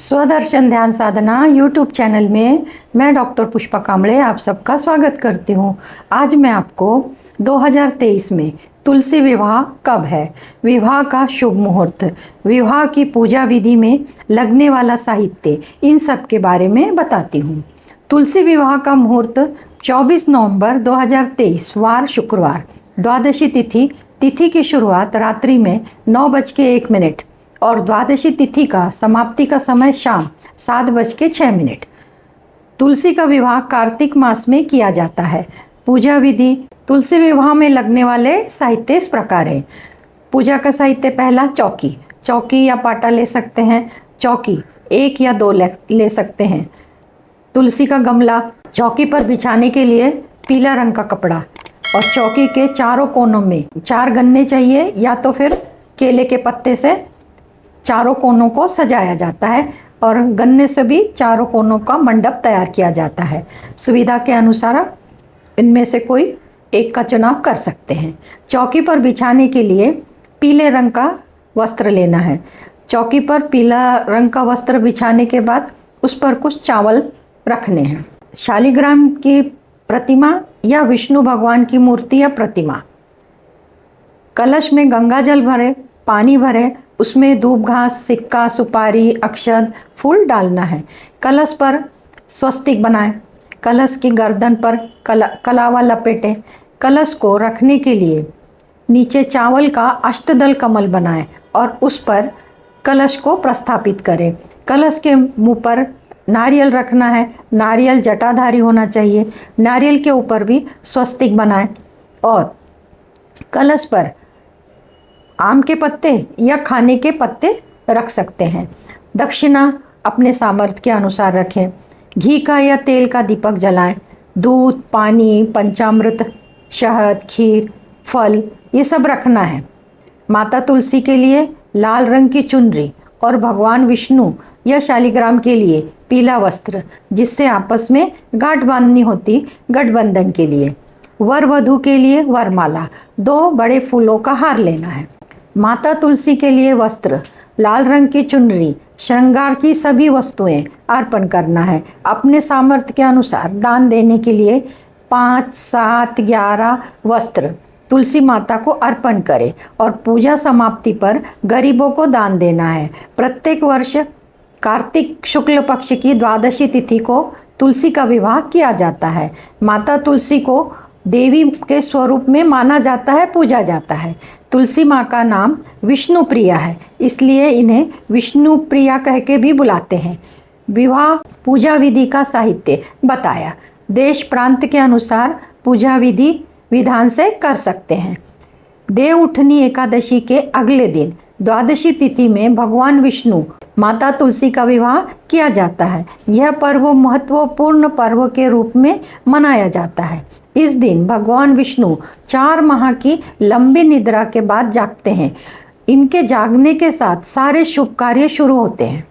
स्वदर्शन ध्यान साधना YouTube channel में मैं डॉक्टर पुष्पा कांबळे आप सबका स्वागत करती हूँ। आज मैं आपको 2023 में तुलसी विवाह कब है, विवाह का शुभ मुहूर्त, विवाह की पूजा विधि में लगने वाला साहित्य, इन सब के बारे में बताती हूँ। तुलसी विवाह का मुहूर्त 24 नवंबर 2023 वार शुक्रवार, द्वादशी तिथि की शुरुआत रात्रि में 9:01 और द्वादशी तिथि का समाप्ति का समय शाम 7:06। तुलसी का विवाह कार्तिक मास में किया जाता है। पूजा विधि। तुलसी विवाह में लगने वाले साहित्य इस प्रकार है। पूजा का साहित्य पहला चौकी या पाटा ले सकते हैं। चौकी 1 या 2 ले सकते हैं। तुलसी का गमला, चौकी पर बिछाने के लिए पीला रंग का कपड़ा और चौकी के चारों कोनों में 4 गन्ने चाहिए या तो फिर केले के पत्ते से चारों कोनों को सजाया जाता है और गन्ने से भी चारों कोनों का मंडप तैयार किया जाता है। सुविधा के अनुसार इनमें से कोई एक का चुनाव कर सकते हैं। चौकी पर बिछाने के लिए पीले रंग का वस्त्र लेना है। चौकी पर पीला रंग का वस्त्र बिछाने के बाद उस पर कुछ चावल रखने हैं। शालिग्राम की प्रतिमा या विष्णु भगवान की मूर्ति या प्रतिमा। कलश में गंगा जल भरे, पानी भरे, उसमें धूप घास, सिक्का, सुपारी, अक्षत, फूल डालना है। कलश पर स्वस्तिक बनाएं। कलश की गर्दन पर कलावा लपेटें। कलश को रखने के लिए नीचे चावल का अष्टदल कमल बनाएं और उस पर कलश को प्रस्थापित करें। कलश के मुंह पर नारियल रखना है। नारियल जटाधारी होना चाहिए। नारियल के ऊपर भी स्वस्तिक बनाएं और कलश पर आम के पत्ते या खाने के पत्ते रख सकते हैं। दक्षिणा अपने सामर्थ्य के अनुसार रखें। घी का या तेल का दीपक जलाएं। दूध, पानी, पंचामृत, शहद, खीर, फल, ये सब रखना है। माता तुलसी के लिए लाल रंग की चुनरी और भगवान विष्णु या शालिग्राम के लिए पीला वस्त्र, जिससे आपस में गांठ बांधनी होती, गठबंधन के लिए। वर वधू के लिए वरमाला, 2 बड़े फूलों का हार लेना है। माता तुलसी के लिए वस्त्र, लाल रंग की चुनरी, श्रृंगार की सभी वस्तुएं अर्पण करना है। अपने सामर्थ्य के अनुसार दान देने के लिए 5, 7, 11 वस्त्र तुलसी माता को अर्पण करें और पूजा समाप्ति पर गरीबों को दान देना है। प्रत्येक वर्ष कार्तिक शुक्ल पक्ष की द्वादशी तिथि को तुलसी का विवाह किया जाता है। माता तुलसी को देवी के स्वरूप में माना जाता है, पूजा जाता है। तुलसी माँ का नाम विष्णु प्रिया है, इसलिए इन्हें विष्णु प्रिया कह के भी बुलाते हैं। विवाह पूजा विधि का साहित्य बताया। देश प्रांत के अनुसार पूजा विधि विधान से कर सकते हैं। देव उठनी एकादशी के अगले दिन द्वादशी तिथि में भगवान विष्णु माता तुलसी का विवाह किया जाता है। यह पर्व महत्वपूर्ण पर्व के रूप में मनाया जाता है। इस दिन भगवान विष्णु 4 माह की लंबी निद्रा के बाद जागते हैं। इनके जागने के साथ सारे शुभ कार्य शुरू होते हैं।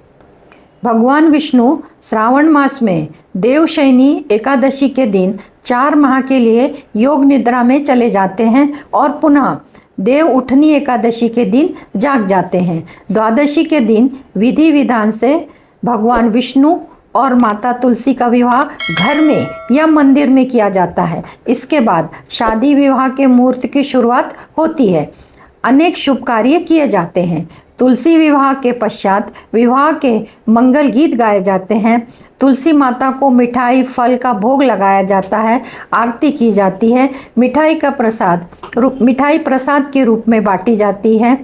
भगवान विष्णु श्रावण मास में देवशयनी एकादशी के दिन 4 माह के लिए योग निद्रा में चले जाते हैं और पुनः देव उठनी एकादशी के दिन जाग जाते हैं। द्वादशी के दिन विधि विधान से भगवान विष्णु और माता तुलसी का विवाह घर में या मंदिर में किया जाता है। इसके बाद शादी विवाह के मुहूर्त की शुरुआत होती है। अनेक शुभ कार्य किए जाते हैं। तुलसी विवाह के पश्चात विवाह के मंगल गीत गाए जाते हैं। तुलसी माता को मिठाई, फल का भोग लगाया जाता है। आरती की जाती है। मिठाई प्रसाद के रूप में बांटी जाती है।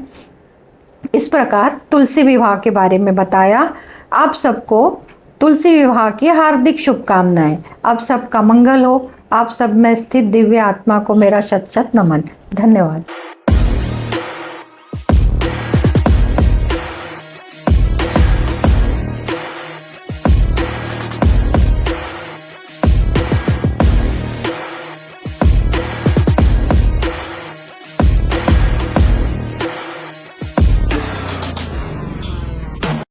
इस प्रकार तुलसी विवाह के बारे में बताया। आप सबको तुलसी विवाह की हार्दिक शुभकामनाएं। आप सबका मंगल हो। आप सब में स्थित दिव्य आत्मा को मेरा शत शत नमन। धन्यवाद।